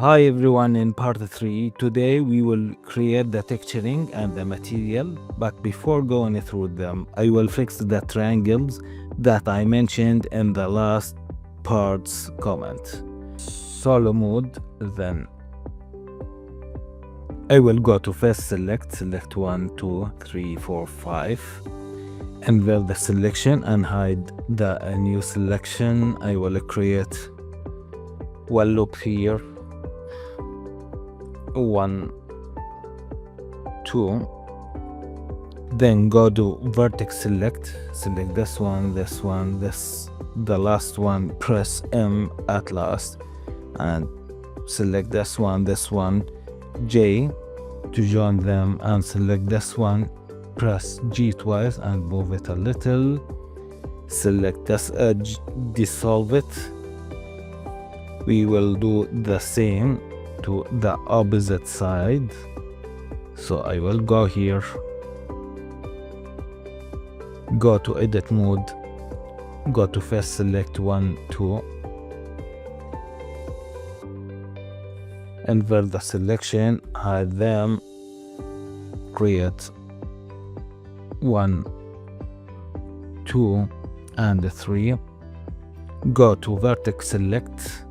Hi everyone, in part 3, today we will create the texturing and the material, but before going through them, I will fix the triangles that I mentioned in the last part's comment. Solo mode, then I will go to first select 1, 2, 3, 4, 5, invert the selection and hide the new selection. I will create one loop here. 1, 2, then go to vertex select this one, the last one, press M at last and select this one, J to join them, and select this one, press G twice and move it a little, select this edge, dissolve it. We will do the same to the opposite side. So I will go here, go to edit mode, go to first select 1, 2, invert the selection, hide them, create 1, 2 and 3, go to vertex select,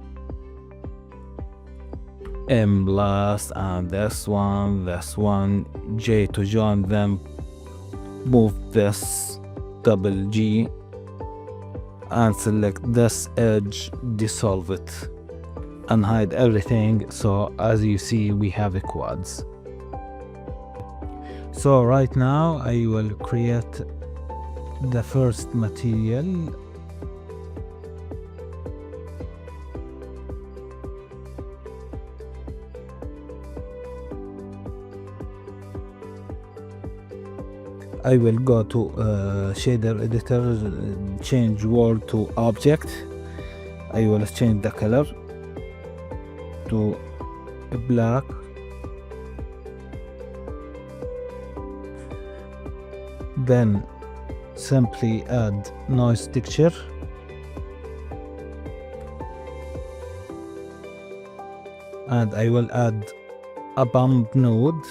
M last, and this one, J to join them, move this, double G, and select this edge, dissolve it, and hide everything. So as you see, we have a quads. So right now I will create the first material. I will go to shader editor, change world to object. I will change the color to black. Then simply add noise texture. And I will add a bump node.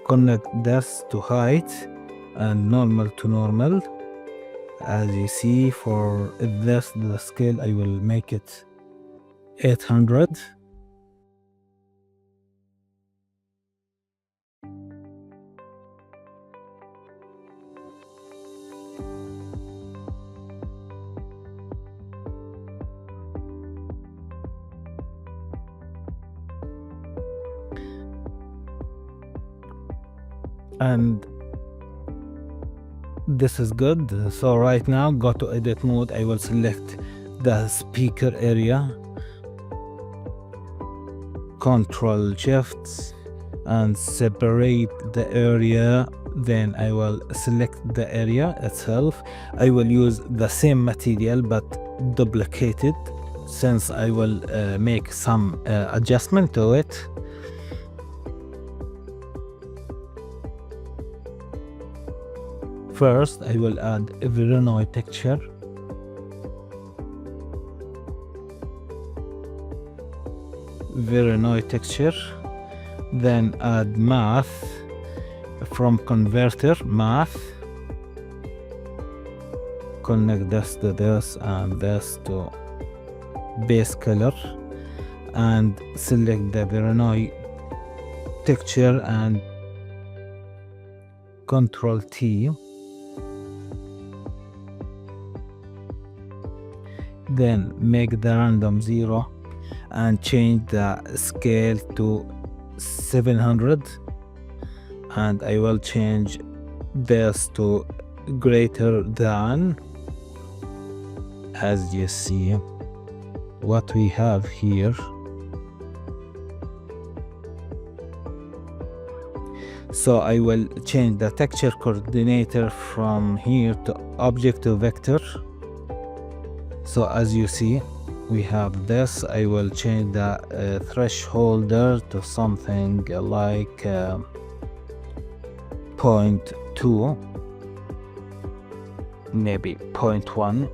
Connect this to height and normal to normal. As you see, for this, the scale, I will make it 800. And this is good. So right now, go to edit mode. I will select the speaker area, Control Shift, and separate the area. Then I will select the area itself. I will use the same material but duplicate it, since I will make some adjustment to it. First, I will add a Voronoi texture. Then add math from converter, math. Connect this to this and this to base color, and select the Voronoi texture and Control T. Then make the random 0 and change the scale to 700, and I will change this to greater than. As you see what we have here. So I will change the texture coordinator from here to object to vector. So as you see, we have this. I will change the thresholder to something like 0.2. maybe 0.1.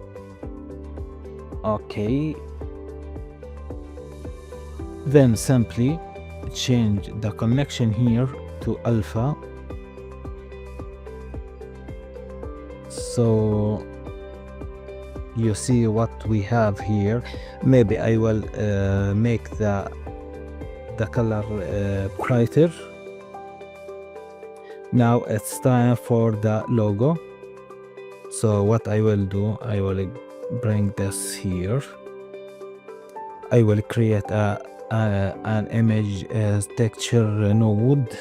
Okay, then simply change the connection here to alpha. So you see what we have here. Maybe I will make the color brighter. Now it's time for the logo. So what I will do, I will bring this here. I will create an image as texture node.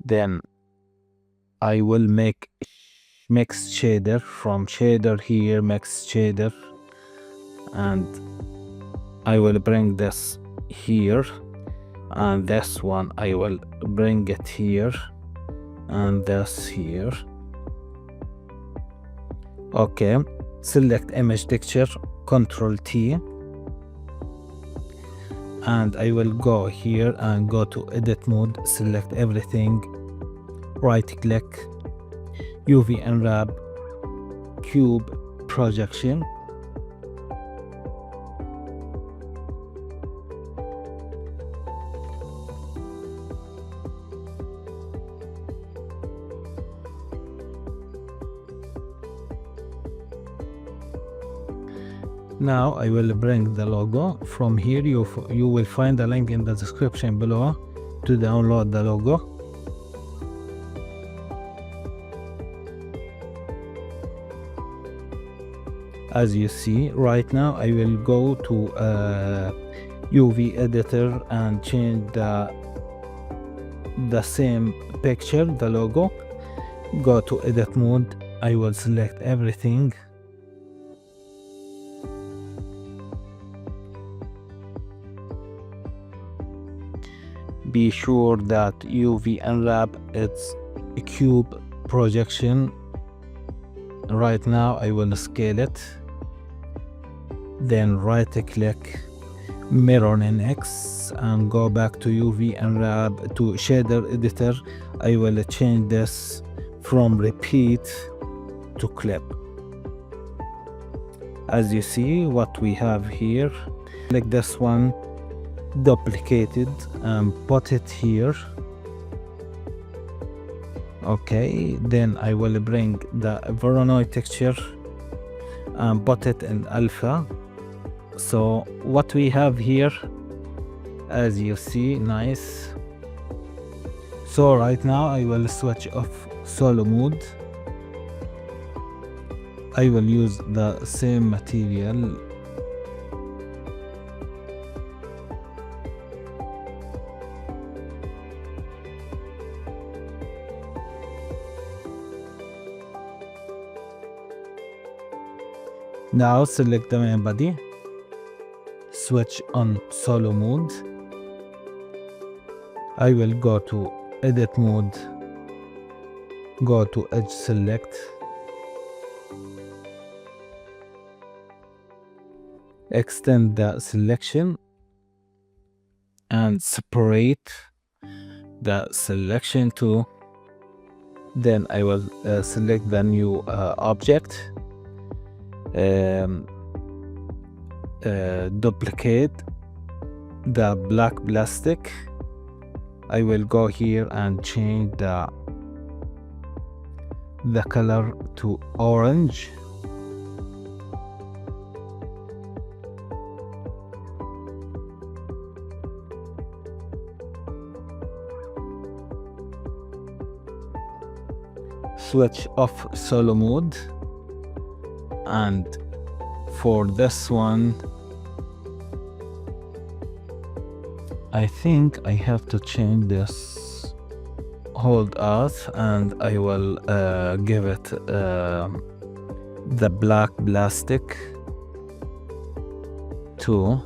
Then I will make mix shader from shader here, mix shader, and I will bring this here, and this one I will bring it here, and this here. Okay, select image texture, Ctrl T, and I will go here and go to edit mode, select everything, right click, UV unwrap, cube projection. Now I will bring the logo from here. You will find a link in the description below to download the logo. As you see right now, I will go to UV editor and change the same picture, the logo. Go to edit mode. I will select everything. Be sure that UV unwrap it's a cube projection. Right now I will scale it, then right click, mirror in X, and go back to UV unwrap to shader editor. I will change this from repeat to clip. As you see what we have here, like this one, duplicated and put it here. Okay, then I will bring the Voronoi texture and put it in alpha. So what we have here, as you see, nice. So right now I will switch off solo mode. I will use the same material. Now select the main body, switch on solo mode. I will go to edit mode, go to edge select, extend the selection and separate the selection to. Then I will select the new object, duplicate the black plastic. I will go here and change the color to orange. Switch off solo mode, and for this one I think I have to change this. Hold Alt and I will give it the black plastic too.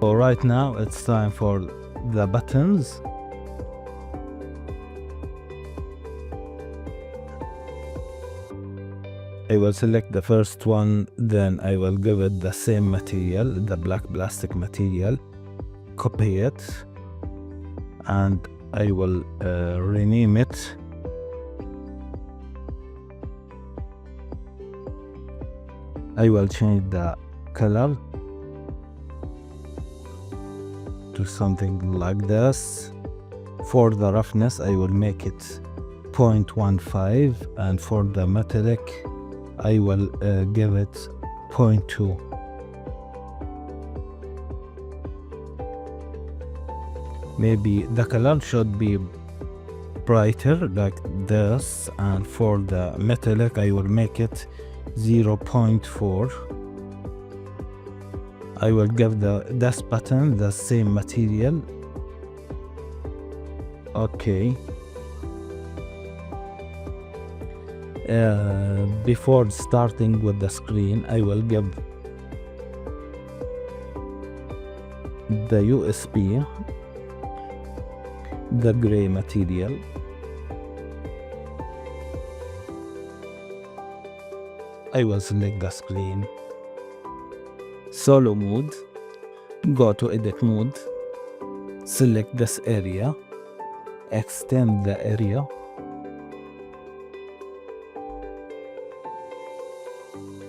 So right now it's time for the buttons. I will select the first one, then I will give it the same material, the black plastic material, copy it, and I will rename it. I will change the color to something like this. For the roughness, I will make it 0.15, and for the metallic, I will give it 0.2. Maybe the color should be brighter like this, and for the metallic, I will make it 0.4. I will give this button the same material. Okay. Before starting with the screen, I will give the USB the gray material. I will select the screen, solo mode, go to edit mode, select this area, extend the area,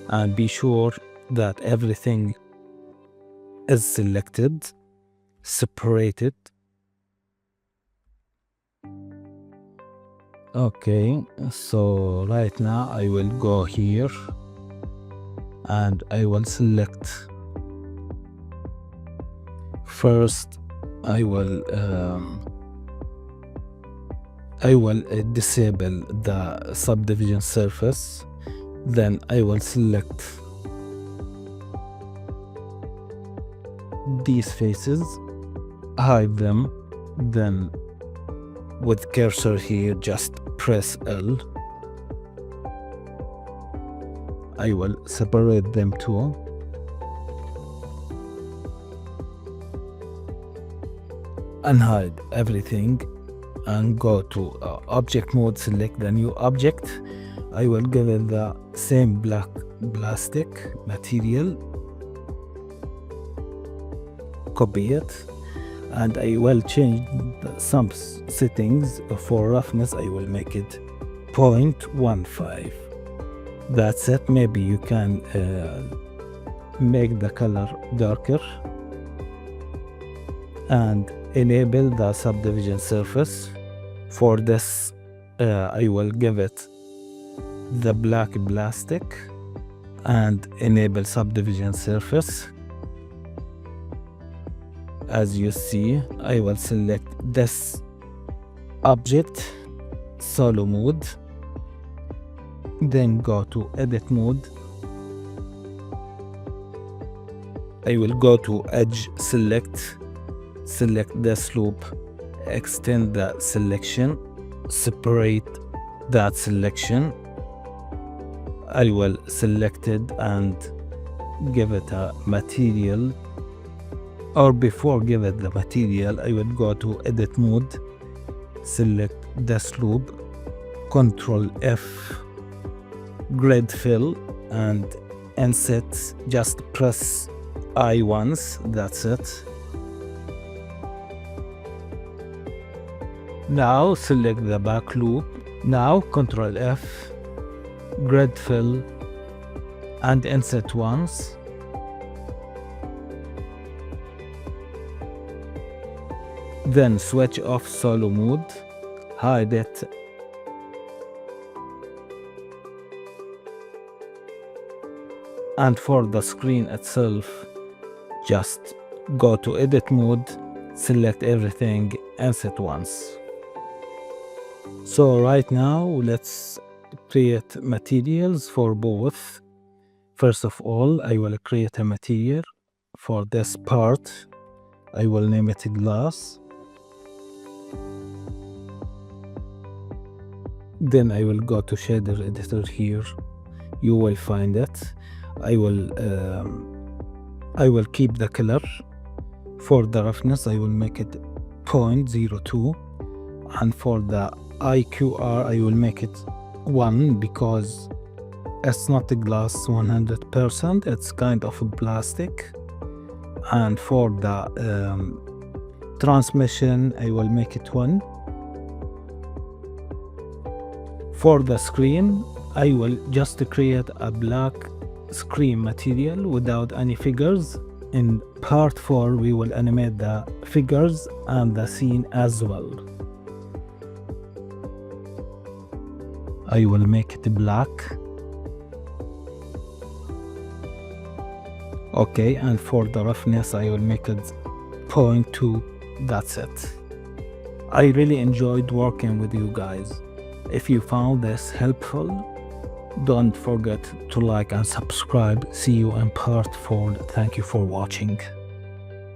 and be sure that everything is selected, separated. Okay, so right now I will go here and I will select first. I will disable the subdivision surface. Then I will select these faces, hide them, then with cursor here just press L. I will separate them too. Unhide everything and go to object mode, select the new object. I will give it the same black plastic material, copy it, and I will change some settings. For roughness, I will make it 0.15. That's it. Maybe you can make the color darker and enable the subdivision surface. For this, I will give it the black plastic and enable subdivision surface. As you see, I will select this object, solo mode, then go to edit mode. I will go to edge select this loop, extend the selection, separate that selection. I will select it and give it a material, or before give it the material, I will go to edit mode, select this loop, Ctrl F, grid fill, and inset. Just press I once, that's it. Now select the back loop. Now Ctrl F, grid fill, and inset once. Then switch off solo mode, hide it, and for the screen itself, just go to edit mode, select everything, inset once. So right now let's create materials for both. First of all, I will create a material for this part. I will name it glass. Then I will go to shader editor here. You will find it. I will keep the color. For the roughness, I will make it 0.02, and for the IQR, I will make it 1, because It's not a glass 100%, it's kind of a plastic. And for the transmission, I will make it 1. For the screen, I will just create a black screen material without any figures. In part 4, we will animate the figures and the scene as well. I will make it black. Okay, and for the roughness, I will make it 0.2. That's it. I really enjoyed working with you guys. If you found this helpful, don't forget to like and subscribe. See you in part 4. Thank you for watching.